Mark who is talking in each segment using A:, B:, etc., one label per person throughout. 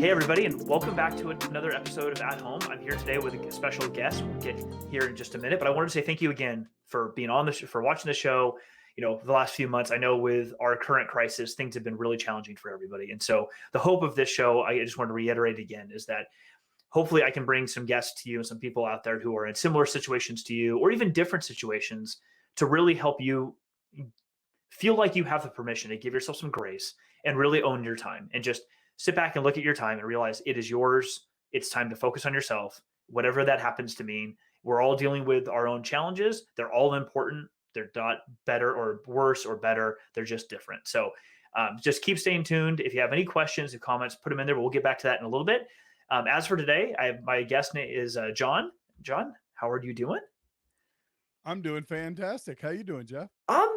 A: Hey everybody, and welcome back to another episode of At Home. I'm here today with a special guest. We'll get here in just a minute, but I wanted to say thank you again for being on for watching the show. The last few months, I know with our current crisis, things have been really challenging for everybody. And so the hope of this show, I just want to reiterate again, is that hopefully I can bring some guests to you and some people out there who are in similar situations to you or even different situations to really help you feel like you have the permission to give yourself some grace and really own your time and just sit back and look at your time and realize it is yours. It's time to focus on yourself, whatever that happens to mean. We're all dealing with our own challenges. They're all important. They're not better or worse or better. They're just different. So just keep staying tuned. If you have any questions or comments, put them in there. We'll get back to that in a little bit. As for today, my guest name is John. John, how are you doing?
B: I'm doing fantastic. How you doing, Jeff?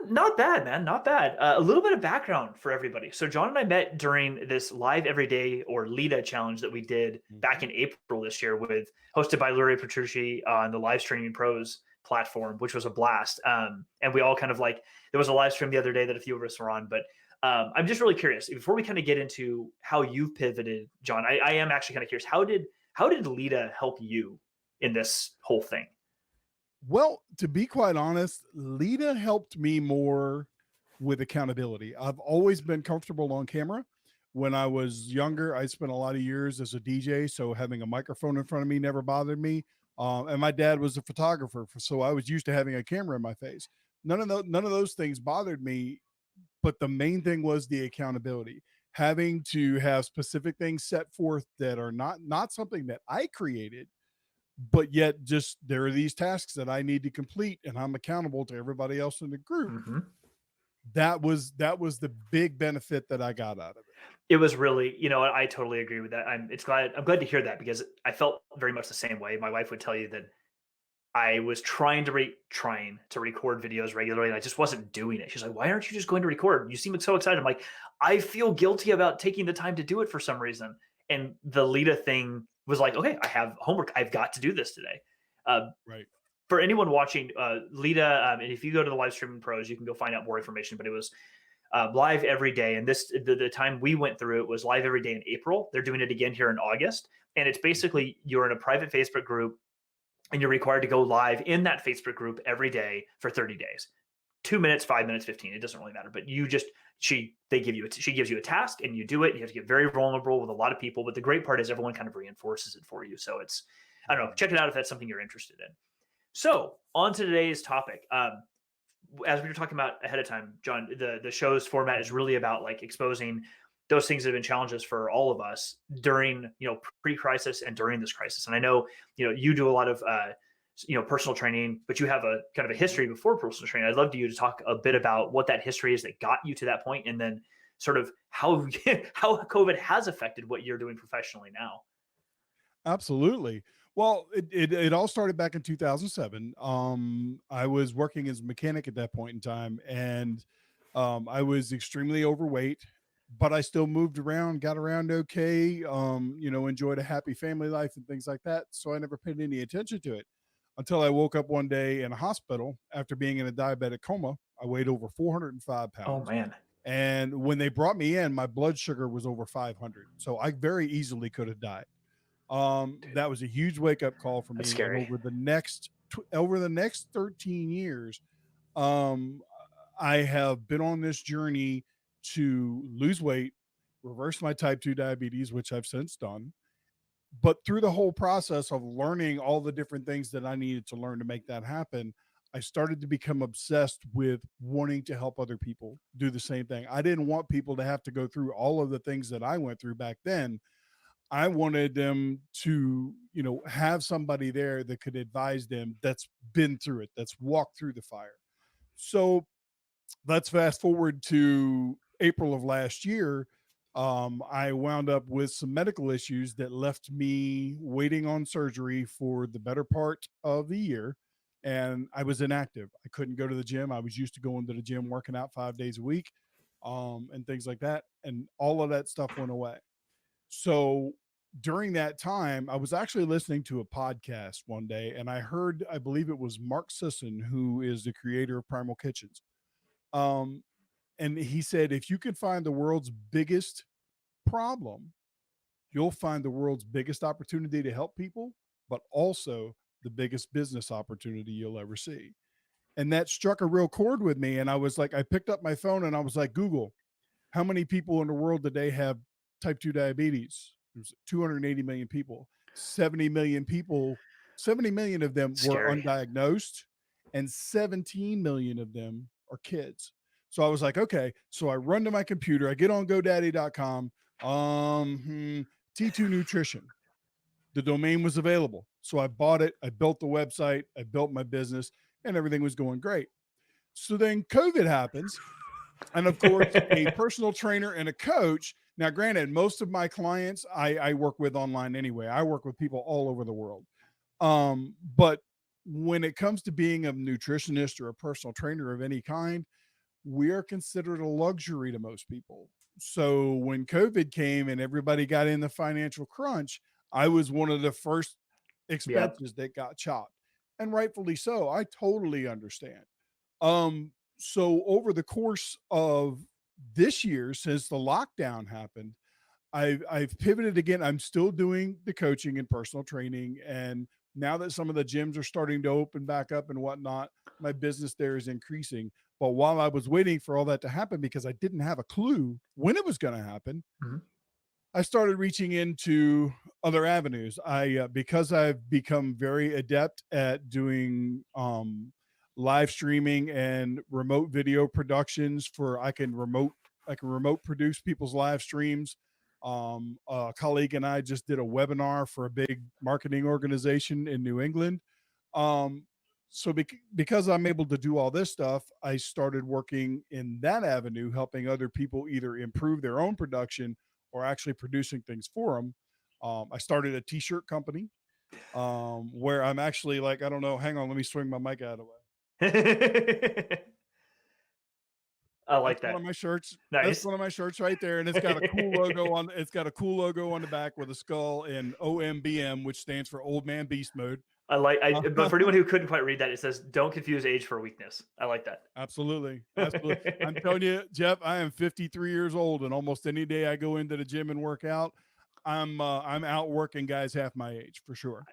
A: Not bad, man. Not bad. A little bit of background for everybody. So John and I met during this live everyday or LEDA challenge that we did back
B: Mhm.
A: in April this year with hosted by Lurie Petrucci on the Live Streaming Pros platform, which was a blast. And we all kind of there was a live stream the other day that a few of us were on, but I'm just really curious before we kind of get into how you've pivoted, John, I am actually kind of curious. How did LEDA help you in this whole thing?
B: Well, to be quite honest, Lita helped me more with accountability. I've always been comfortable on camera. When I was younger, I spent a lot of years as a DJ, so having a microphone in front of me never bothered me. And my dad was a photographer, so I was used to having a camera in my face. None of those things bothered me, but the main thing was the accountability. Having to have specific things set forth that are not something that I created, but yet just there are these tasks that I need to complete and I'm accountable to everybody else in the group.
A: Mm-hmm.
B: That was the big benefit that I got out of it.
A: It was really, I totally agree with that. I'm glad to hear that because I felt very much the same way. My wife would tell you that I was trying to record videos regularly, and I just wasn't doing it. She's like, "Why aren't you just going to record? You seem so excited." I'm like, "I feel guilty about taking the time to do it for some reason." And the Lita thing was like, "Okay, I have homework. I've got to do this today." Uh,
B: Right.
A: for anyone watching, Lita, and if you go to the live streaming pros, you can go find out more information. But it was live every day. And the time we went through it was live every day in April. They're doing it again here in August. And it's
B: Mhm.
A: basically you're in a private Facebook group and you're required to go live in that Facebook group every day for 30 days. 2 minutes, 5 minutes, 15. It doesn't really matter. But she gives you a task and you do it. And you have to get very vulnerable with a lot of people. But the great part is everyone kind of reinforces it for you. So I don't know,
B: Mhm.
A: check it out if that's something you're interested in. So on to today's topic. As we were talking about ahead of time, John, the show's format is
B: Mhm.
A: really about exposing those things that have been challenges for all of us during pre-crisis and during this crisis. And I know you do a lot of personal training, but you have a kind of a
B: Mhm.
A: history before personal training. I'd love to you to talk a bit about what that history is that got you to that point, and then sort of how how COVID has affected what you're doing professionally now.
B: Absolutely. Well, it all started back in 2007. I was working as a mechanic at that point in time, and I was extremely overweight, but I still moved around, got around okay. Enjoyed a happy family life and things like that. So I never paid any attention to it until I woke up one day in a hospital after being in a diabetic coma. I weighed over 405
A: Oh
B: pounds.
A: man,
B: And when they brought me in, my blood sugar was over 500. So I very easily could have died.
A: dude,
B: That was a huge wake up call for
A: that's
B: me. And
A: scary.
B: over the next 13 years, um, I have been on this journey to lose weight, reverse my type 2 diabetes, which I've since done. But through the whole process of learning all the different things that I needed to learn to make that happen, I started to become obsessed with wanting to help other people do the same thing. I didn't want people to have to go through all of the things that I went through back then. I wanted them to, have somebody there that could advise them that's been through it, that's walked through the fire. So let's fast forward to April of last year. I wound up with some medical issues that left me waiting on surgery for the better part of the year. And I was inactive. I couldn't go to the gym. I was used to going to the gym, working out 5 days a week, and things like that. And all of that stuff went away. So during that time, I was actually listening to a podcast one day and I heard, I believe it was Mark Sisson, who is the creator of Primal Kitchens. Um, and he said, if you can find the world's biggest problem, you'll find the world's biggest opportunity to help people, but also the biggest business opportunity you'll ever see. And that struck a real chord with me. And I was like, I picked up my phone and I was like, Google, how many people in the world today have type 2 diabetes? There's 280 million people. 70 million people, 70 million of them were
A: Scary.
B: undiagnosed, and 17 million of them are kids. So I was like, okay. So I run to my computer, I get on GoDaddy.com, T2 Nutrition. The domain was available. So I bought it. I built the website. I built my business, and everything was going great. So then COVID happens. And of course, a personal trainer and a coach. Now, granted, most of my clients I work with online anyway. I work with people all over the world. But when it comes to being a nutritionist or a personal trainer of any kind, we are considered a luxury to most people. So when COVID came and everybody got in the financial crunch, I was one of the first
A: Yep.
B: expenses that got chopped. And rightfully so. I totally understand. So over the course of this year, since the lockdown happened, I've pivoted again. I'm still doing the coaching and personal training, and now that some of the gyms are starting to open back up and whatnot, my business there is increasing. But while I was waiting for all that to happen, because I didn't have a clue when it was going to happen,
A: Mhm.
B: I started reaching into other avenues. Because I've become very adept at doing live streaming and remote video productions for I can remote produce people's live streams. A colleague and I just did a webinar for a big marketing organization in New England. Um, because I'm able to do all this stuff, I started working in that avenue, helping other people either improve their own production or actually producing things for them. I started a t-shirt company where I'm actually like, I don't know, hang on, let me swing my mic out of the way.
A: I
B: That's
A: like
B: one of
A: that.
B: my shirts. That's
A: Nice.
B: one of my shirts right there, and it's got a cool logo on. It's got a cool logo on the back with a skull and OMBM, which stands for Old Man Beast Mode.
A: But for anyone who couldn't quite read that, it says, "Don't confuse age for weakness." I like that.
B: Absolutely, absolutely. I'm telling you, Jeff, I am 53 years old, and almost any day I go into the gym and work out, I'm out working guys half my age for sure.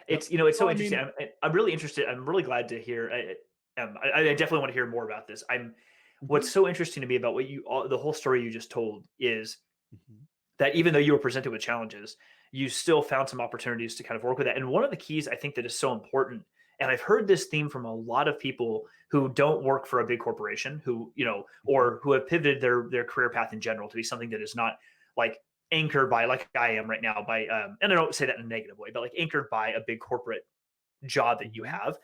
B: Yep.
A: It's
B: So
A: so
B: I
A: interesting.
B: mean,
A: I'm really interested. I'm really glad to hear. I definitely want to hear more about this. What's
B: mhm,
A: so interesting to me about the whole story you just told is
B: mhm,
A: that even though you were presented with challenges, you still found some opportunities to kind of work with that. And one of the keys I think that is so important, and I've heard this theme from a lot of people who don't work for a big corporation, who,
B: mhm,
A: or who have pivoted their career path in general to be something that is not like anchored by, like I am right now, by and I don't say that in a negative way, but like anchored by a big corporate job that you
B: mhm.
A: have.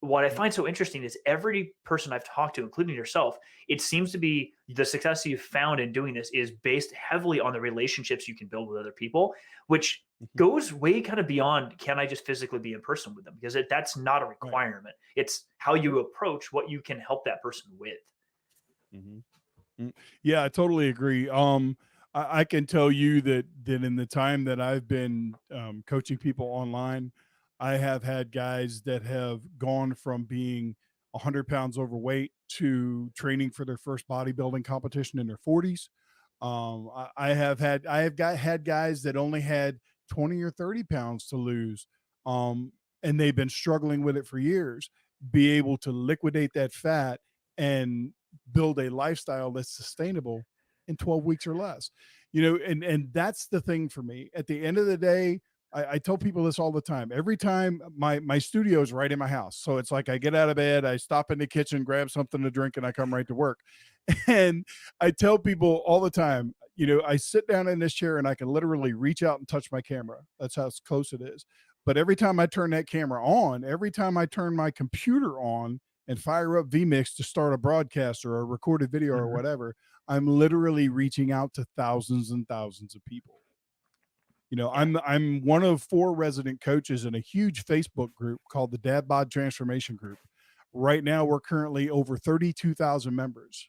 A: What I
B: Yep.
A: find so interesting is every person I've talked to, including yourself, it seems to be the success you've found in doing this is based heavily on the relationships you can build with other people, which
B: Mhm.
A: goes way kind of beyond can I just physically be in person with them? Because that's not a
B: Right.
A: requirement. It's how you approach what you can help that person with.
B: Mhm. Mm. Yeah, I totally agree. I can tell you that in the time that I've been coaching people online, I have had guys that have gone from being 100 pounds overweight to training for their first bodybuilding competition in their 40s. I have got had guys that only had 20 or 30 pounds to lose, um, and they've been struggling with it for years. Be able to liquidate that fat and build a lifestyle that's sustainable in 12 weeks or less. And that's the thing for me. At the end of the day, I tell people this all the time. Every time my studio is right in my house. So it's like I get out of bed, I stop in the kitchen, grab something to drink, and I come right to work. And I tell people all the time, I sit down in this chair and I can literally reach out and touch my camera. That's how close it is. But every time I turn that camera on, every time I turn my computer on, and fire up vmix to start a broadcast or a recorded video or
A: Mhm.
B: whatever, I'm literally reaching out to thousands and thousands of people.
A: Yeah.
B: I'm one of 4 resident coaches in a huge Facebook group called the Dad Bod Transformation Group. Right now we're currently over 32,000 members.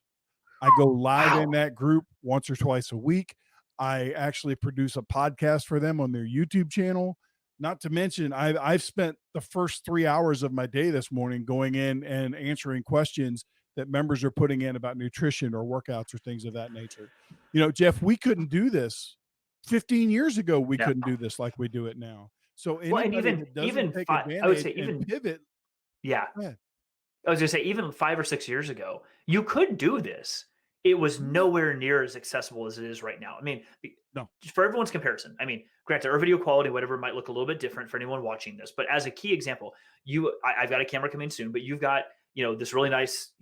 B: I go live in
A: Wow.
B: that group once or twice a week. I actually produce a podcast for them on their YouTube channel. Not to mention, I've spent the first 3 hours of my day this morning going in and answering questions that members are putting in about nutrition or workouts or things of that nature. Jeff, we couldn't do this 15 years ago. We
A: No.
B: couldn't do this like we do it now. So
A: Well, and
B: anybody
A: even
B: that doesn't
A: even
B: take
A: I would say
B: advantage and
A: even
B: pivot,
A: yeah.
B: go ahead.
A: I was gonna say even 5 or 6 years ago, you could do this. It was
B: Mhm.
A: nowhere near as accessible as it is right now. I mean,
B: No.
A: for everyone's comparison, I mean, granted, our video quality, whatever, might look a little bit different for anyone watching this, but as a key example, I've got a camera coming soon, but you've got this really nice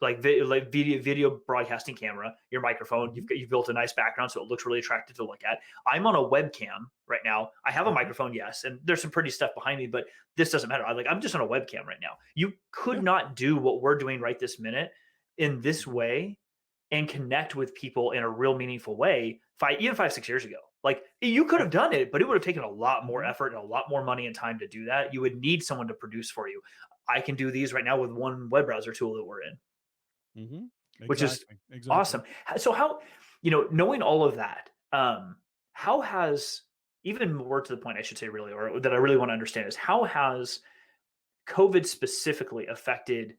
A: like video broadcasting camera, your microphone,
B: Mhm.
A: you've built a nice background, so it looks really attractive to look at. I'm on a webcam right now. I have a
B: Mhm.
A: microphone, yes, and there's some pretty stuff behind me, but this doesn't matter. I'm just on a webcam right now. You could
B: Yeah.
A: not do what we're doing right this minute in this
B: Mhm.
A: way and connect with people in a real meaningful way even 5, 6 years ago. Like you could
B: Right.
A: have done it, but it would have taken a lot more
B: Mhm.
A: effort and a lot more money and time to do that. You would need someone to produce for you. I can do these right now with one web browser tool that we're in,
B: Mhm.
A: which is
B: Exactly. Exactly.
A: awesome. So how, knowing all of that, how has, even more to the point, I should say, really, or that I really want to understand is how has COVID specifically affected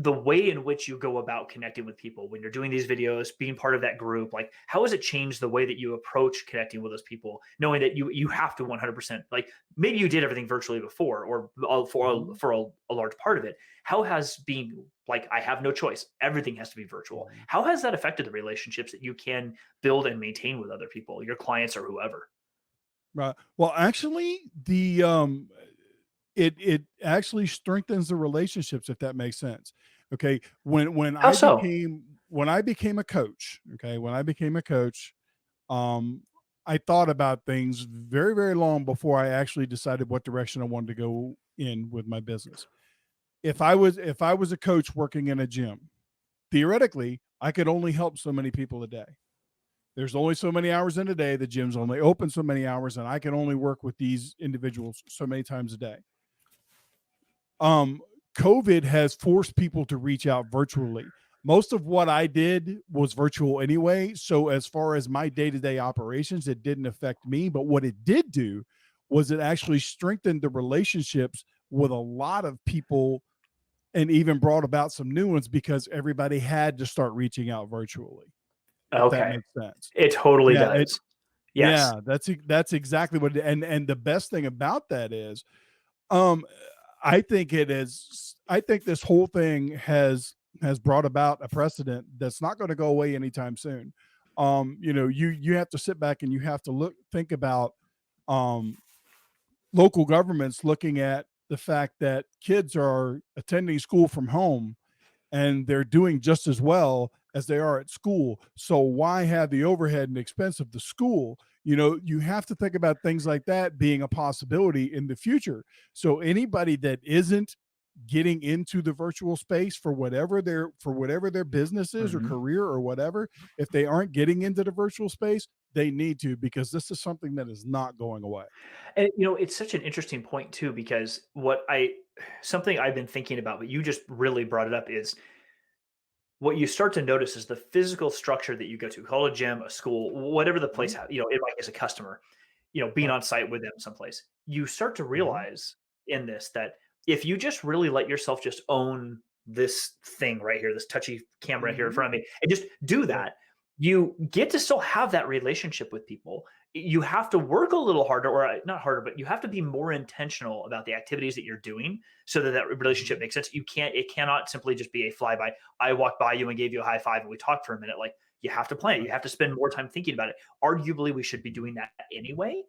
A: the way in which you go about connecting with people when you're doing these videos, being part of that group? Like, how has it changed the way that you approach connecting with those people, knowing that you have to 100%, like maybe you did everything virtually before or
B: Mhm.
A: for a large part of it. How has being like, I have no choice, everything has to be virtual.
B: Mhm.
A: How has that affected the relationships that you can build and maintain with other people, your clients or whoever?
B: Right. Well, actually, it actually strengthens the relationships, if that makes sense. Okay.
A: How so?
B: When I became a coach, okay, when I became a coach, um, I thought about things very, very long before I actually decided what direction I wanted to go in with my business. If I was a coach working in a gym, theoretically, I could only help so many people a day. There's only so many hours in a day. The gym's only open so many hours, and I can only work with these individuals so many times a day. Um, COVID has forced people to reach out virtually. Most of what I did was virtual anyway. So, as far as my day to day operations, it didn't affect me. But what it did do was it actually strengthened the relationships with a lot of people and even brought about some new ones because everybody had to start reaching out virtually, if that
A: Okay.
B: makes sense.
A: It totally
B: Yeah, it
A: does. Yes.
B: yeah, that's exactly what and the best thing about that is, um, I think it is I think this whole thing has brought about a precedent that's not gonna go away anytime soon. You have to sit back and you have to think about, um, local governments looking at the fact that kids are attending school from home and they're doing just as well as they are at school. So why have the overhead and expense of the school? You have to think about things like that being a possibility in the future. So anybody that isn't getting into the virtual space for whatever their business is or
A: Mhm.
B: career or whatever, if they aren't getting into the virtual space, they need to, because this is something that is not going away.
A: And it's such an interesting point too, because something I've been thinking about, but you just really brought it up, is what you start to notice is the physical structure that you go to, call it a gym, a school, whatever the place,
B: Mhm.
A: in my case, a customer, being
B: Right.
A: on site with them someplace. You start to
B: Mhm.
A: realize in this that if you just really let yourself just own this thing right here, this touchy camera here in
B: Mhm.
A: front of me, and just do
B: Right.
A: that, you get to still have that relationship with people. You have to work a little harder, or not harder, but you have to be more intentional about the activities that you're doing so that relationship
B: Mhm.
A: makes sense. It cannot simply just be a flyby. I walked by you and gave you a high five and we talked for a minute. Like, you have to plan it. You
B: Right.
A: have to spend more time thinking about it. Arguably, we should be
B: Mhm.
A: doing that anyway.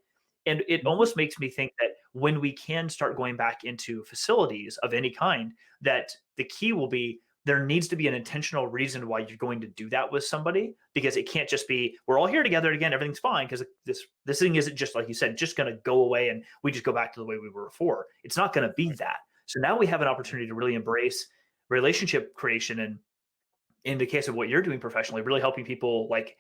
A: And it
B: Mhm.
A: almost makes me think that when we can start going back into facilities of any kind, that the key will be there needs to be an intentional reason why you're going to do that with somebody, because it can't just be we're all here together again, everything's fine, because this thing isn't just, like you said, just going to go away and we just go back to the way we were before. It's not going to be
B: Right.
A: that. So now we have an
B: Right.
A: opportunity to really embrace relationship creation, and in the case of what you're doing professionally, really helping people like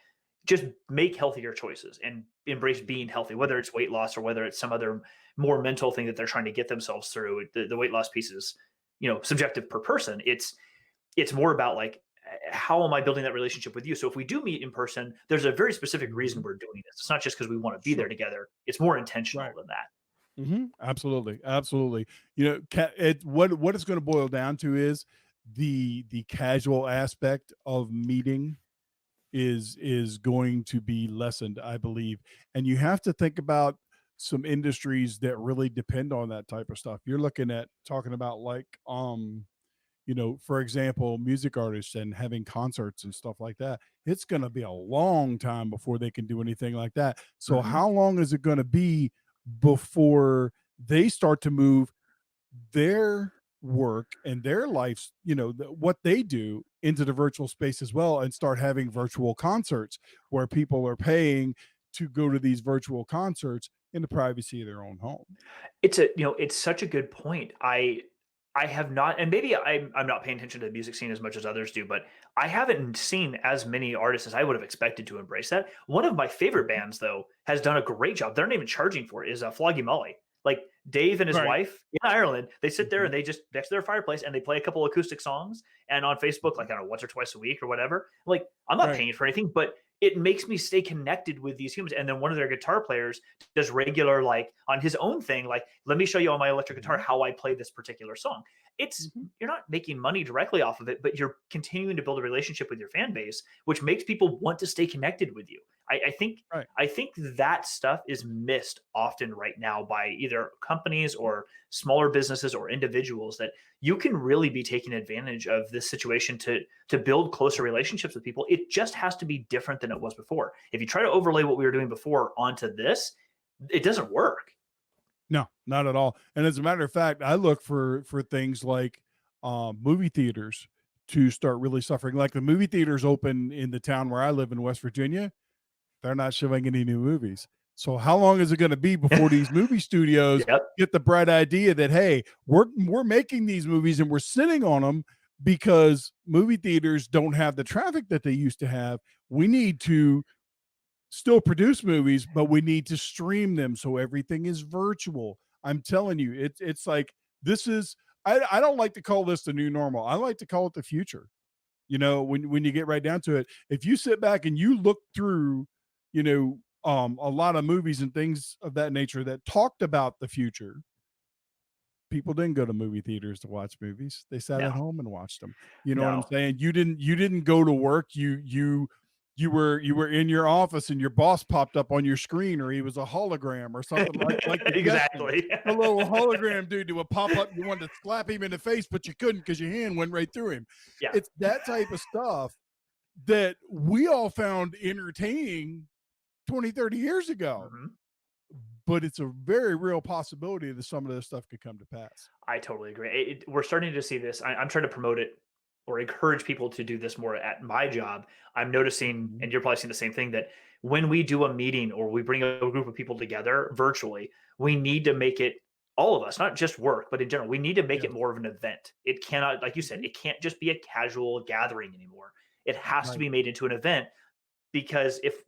A: just make healthier choices and embrace being healthy, whether it's weight loss or whether it's some other more mental thing that they're trying to get themselves through. The weight loss piece is, subjective per person. It's more about like, how am I building that relationship with you? So if we do meet in person, there's a very specific reason
B: Mhm.
A: we're doing this. It's not just because we want to be there
B: Sure.
A: together. It's more intentional
B: Right.
A: than that.
B: Absolutely, absolutely. What it's going to boil down to is the casual aspect of meeting is going to be lessened, I believe. And you have to think about some industries that really depend on that type of stuff. You're looking at talking about like for example, music artists and having concerts and stuff like that. It's going to be a long time before they can do anything like that. So
A: Hmm.
B: how long is it going to be before they start to move their work and their lives, what they do into the virtual space as well, and start having virtual concerts where people are paying to go to these virtual concerts in the privacy of their own home.
A: It's such a good point. I have not, and maybe I'm not paying attention to the music scene as much as others do, but I haven't seen as many artists as I would have expected to embrace that. One of my favorite
B: Mhm.
A: bands, though, has done a great job. They're not even charging for it. Is Floggy Molly. Like Dave and his
B: Right.
A: wife in Ireland, they sit there
B: Mhm.
A: and they just next to their fireplace and they play a couple acoustic songs. And on Facebook,
B: Mhm.
A: like I don't know, once or twice a week or whatever. Like I'm not
B: Right.
A: paying for anything, but it makes me stay connected with these humans. And then one of their guitar players does regular, like on his own thing, like let me show you on my electric guitar
B: Mhm.
A: how I play this particular song. It's
B: Mhm.
A: You're not making money directly off of it, but you're continuing to build a relationship with your fan base, which makes people want to stay connected with you. I think
B: Right.
A: I think that stuff is missed often right now by either companies
B: Mhm.
A: or smaller businesses or individuals, that you can really be taking advantage of this situation to build closer relationships with people. It just has to be different than it was before. If you try to overlay what we were doing before onto this, it doesn't work.
B: No, not at all. And as a matter of fact, I look for things like movie theaters to start really suffering. Like the movie theaters open in the town where I live in West Virginia, they're not showing any new movies. So how long is it going to be before these movie studios
A: Yep.
B: get the bright idea that, hey, we're making these movies and we're sitting on them because movie theaters don't have the traffic that they used to have. We need to still produce movies, but we need to stream them so everything is virtual. I'm telling you, it's like this is I don't like to call this the new normal. I like to call it the future. When you get right down to it, if you sit back and you look through, a lot of movies and things of that nature that talked about the future, people didn't go to movie theaters to watch movies. They sat
A: No,
B: at home and watched them. You know what I'm
A: no.
B: saying? You didn't go to work. You were in your office and your boss popped up on your screen, or he was a hologram or something like the Jetsons.
A: Exactly.
B: The little hologram dude that would pop up. You wanted to slap him in the face, but you couldn't because your hand went right through him.
A: Yeah.
B: It's that type of stuff that we all found entertaining 20, 30 years ago.
A: Mhm.
B: But it's a very real possibility that some of this stuff could come to pass.
A: I totally agree. We're starting to see this. I'm trying to promote it or encourage people to do this more at my job. I'm noticing,
B: Mhm.
A: and you're probably seeing the same thing, that when we do a meeting or we bring a group of people together virtually, we need to make it, all of us, not just work, but in general, we need to make it
B: Yes.
A: more of an event. It cannot, like you said,
B: Mhm.
A: it can't just be a casual gathering anymore. It has to
B: Right.
A: be made into an event, because if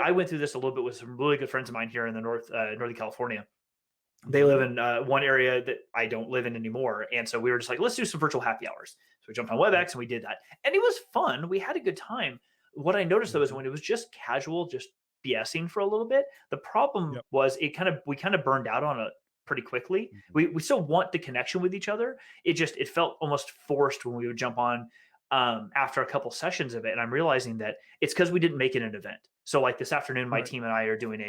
A: I went through this a little bit with some really good friends of mine here in the Northern California. They
B: Mhm.
A: live in one area that I don't live in anymore. And so we were just like, let's do some virtual happy hours. So we jumped on
B: Right.
A: WebEx and we did that. And it was fun. We had a good time. What I noticed though is
B: Mhm.
A: when it was just casual, just BSing for a little bit, the problem
B: Yep.
A: was we kind of burned out on it pretty quickly.
B: Mhm.
A: We still want the connection with each other. It felt almost forced when we would jump on after a couple sessions of it. And I'm realizing that it's because we didn't make it an event. So like this afternoon, my
B: Right.
A: team and I are doing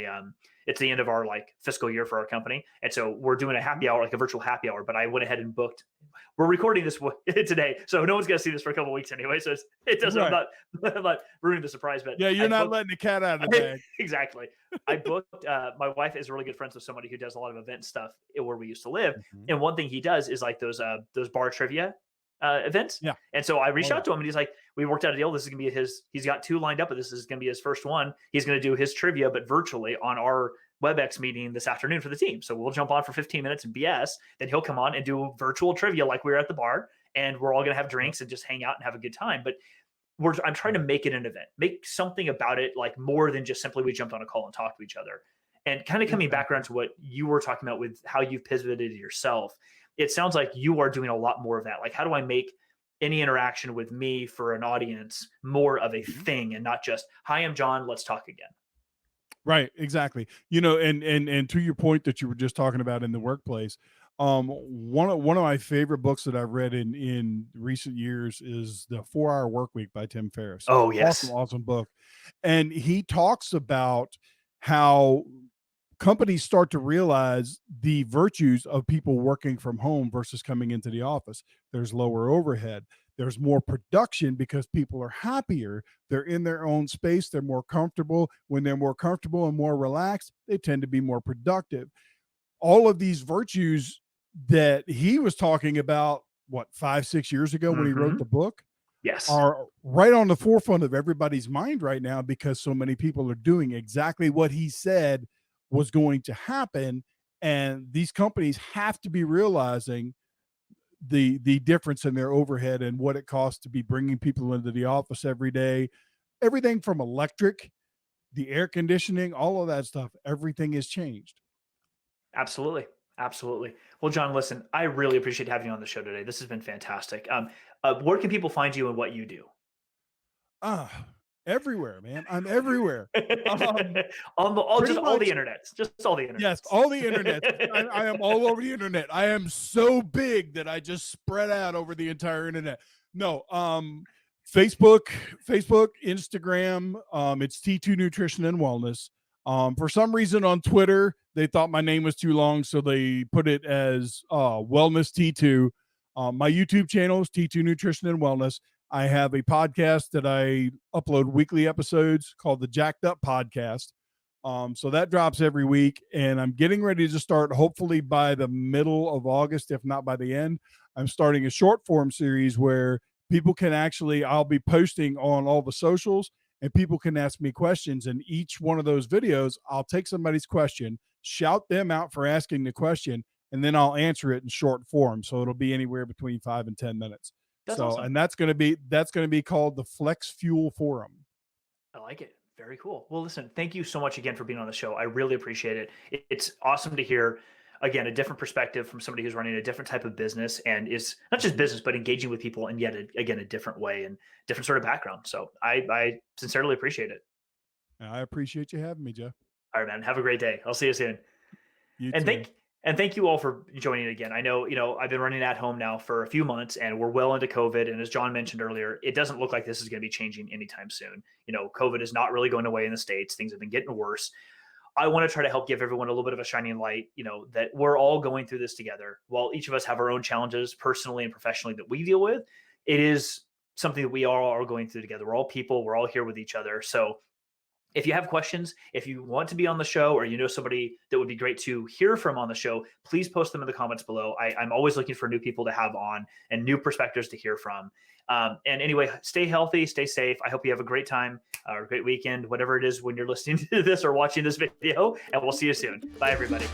A: it's the end of our like fiscal year for our company. And so we're doing a
B: Mhm.
A: happy hour, like a virtual happy hour, but I went ahead and booked, we're recording this today. So no one's going to see this for a couple weeks anyway. So it doesn't,
B: Right.
A: I'm not ruining the surprise, but
B: Yeah,
A: I
B: you're not
A: booked,
B: letting the cat out of the bag.
A: exactly. I booked, my wife is really good friends with somebody who does a lot of event stuff where we used to live.
B: Mhm.
A: And one thing he does is like those bar trivia events.
B: Yeah.
A: And so I reached
B: Oh, yeah.
A: out to him and he's like, we worked out a deal. This is going to be he's got two lined up, but this is going to be his first one. He's going to do his trivia, but virtually on our WebEx meeting this afternoon for the team. So we'll jump on for 15 minutes and BS. Then he'll come on and do virtual trivia like we were at the bar. And we're all going to have
B: Yep.
A: drinks and just hang out and have a good time. But I'm trying to
B: Right.
A: make it an event, make something about it, like more than just simply we jumped on a call and talked to each other. And kind of coming back around
B: Exactly.
A: to what you were talking about with how you've pivoted yourself, it sounds like you are doing a lot more of that. Like, how do I make any interaction with me for an audience more of a
B: Mhm.
A: thing and not just, hi, I'm John, let's talk again?
B: Right, exactly. And to your point that you were just talking about in the workplace, One of my favorite books that I've read in recent years is The 4 Hour Work Week by Tim Ferriss.
A: Oh,
B: Awesome,
A: yes.
B: awesome book. And he talks about how companies start to realize the virtues of people working from home versus coming into the office. There's lower overhead. There's more production because people are happier. They're in their own space. They're more comfortable. When they're more comfortable and more relaxed, they tend to be more productive. All of these virtues that he was talking about, what, 5, 6 years ago when he wrote
A: Hmm.
B: the book,
A: Yes.
B: are right on the forefront of everybody's mind right now because so many people are doing exactly what he said was going to happen. And these companies have to be realizing the difference in their overhead and what it costs to be bringing people into the office every day. Everything from electric, the air conditioning, all of that stuff, everything has changed.
A: Absolutely. Absolutely. Well, John, listen, I really appreciate having you on the show today. This has been fantastic. Where can people find you and what you do?
B: Ah, everywhere, man. I'm everywhere. Um,
A: On the all
B: Pretty
A: just all the
B: much.
A: internets. Just all the
B: Yes,
A: internets.
B: all the internet. I am all over the internet. I am so big that I just spread out over the entire internet. No, Facebook, Facebook, Instagram. It's T2 Nutrition and Wellness. For some reason on Twitter, they thought my name was too long, so they put it as Wellness T2. My YouTube channel is T2 Nutrition and Wellness. I have a podcast that I upload weekly episodes called the Jacked Up Podcast. So that drops every week, and I'm getting ready to start, hopefully by the middle of August, if not by the end. I'm starting a short form series where people can actually, I'll be posting on all the socials, and people can ask me questions. And each one of those videos, I'll take somebody's question, shout them out for asking the question, and then I'll answer it in short form. So it'll be anywhere between 5 and 10 minutes.
A: That's
B: So,
A: awesome.
B: and that's going to be called the Flex Fuel Forum.
A: I like it. Very cool. Well, listen, thank you so much again for being on the show. I really appreciate it. It's awesome to hear, again, a different perspective from somebody who's running a different type of business and is not just
B: Mhm.
A: business, but engaging with people in yet again a different way and different sort of background. So I sincerely appreciate it.
B: I appreciate you having me, Jeff.
A: All right, man. Have a great day. I'll see you soon.
B: You
A: And
B: too.
A: thank you all for joining again. I know, I've been running at home now for a few months and we're well into COVID. And as John mentioned earlier, it doesn't look like this is going to be changing anytime soon. COVID is not really going away in the States. Things have been getting worse. I want to try to help give everyone a little bit of a shining light, that we're all going through this together. While each of us have our own challenges personally and professionally that we deal with, it is something that we all are going through together. We're all people, we're all here with each other. So if you have questions, if you want to be on the show, or you know somebody that would be great to hear from on the show, please post them in the comments below. I'm always looking for new people to have on and new perspectives to hear from. And anyway, stay healthy, stay safe. I hope you have a great time or a great weekend, whatever it is when you're listening to this or watching this video. And we'll see you soon. Bye, everybody.